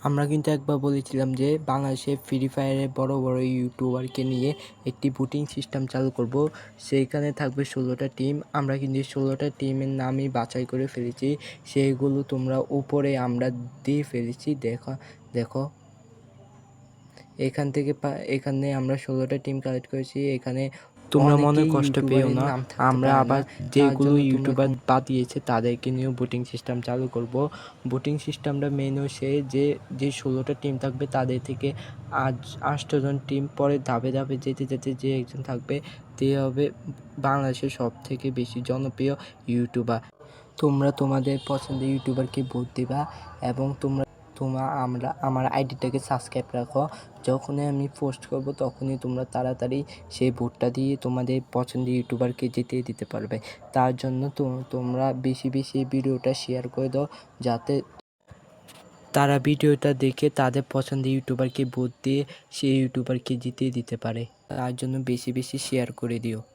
আমরা কিন্তু একবার বলেছিলাম যে বাংলাদেশে ফ্রি ফায়ারে বড় বড় ইউটিউবারকে নিয়ে একটি ভোটিং সিস্টেম চালু করব। সেইখানে থাকবে 16টা টিম। আমরা কিন্তু 16টা টিমের নামই বাছাই করে ফেলেছি, সেইগুলো তোমরা উপরে আমরা দিয়ে ফেলেছি। দেখো এখানে আমরা 16টা টিম কালেক্ট করেছি। এখানে তোমরা মনে কষ্ট পেও না, আমরা আবার যেগুলো ইউটিউবার বাদ দিয়েছে তাদেরকে নিয়েও ভোটিং সিস্টেম চালু করব। ভোটিং সিস্টেমটা মেন হচ্ছে যে 16টা টিম থাকবে তাদের থেকে 8জন টিম পরে ধাপে ধাপে যেতে যেতে যে একজন থাকবে তে হবে বাংলাদেশের সবথেকে বেশি জনপ্রিয় ইউটিউবার। তোমরা তোমাদের পছন্দের ইউটিউবারকে ভোট দিবা এবং তোমরা আমার আইডিটাকে সাবস্ক্রাইব রাখো। যখনই আমি পোস্ট করব তখনই তোমরা তাড়াতাড়ি সেই ভোটটা দিয়ে তোমাদের পছন্দের ইউটিউবারকে জিতিয়ে দিতে পারবে। তার জন্য তোমরা বেশি বেশি ভিডিওটা শেয়ার করে দাও, যাতে তারা ভিডিওটা দেখে তাদের পছন্দের ইউটিউবারকে ভোট দিয়ে সেই ইউটিউবারকে জিতিয়ে দিতে পারে। তার জন্য বেশি বেশি শেয়ার করে দিও।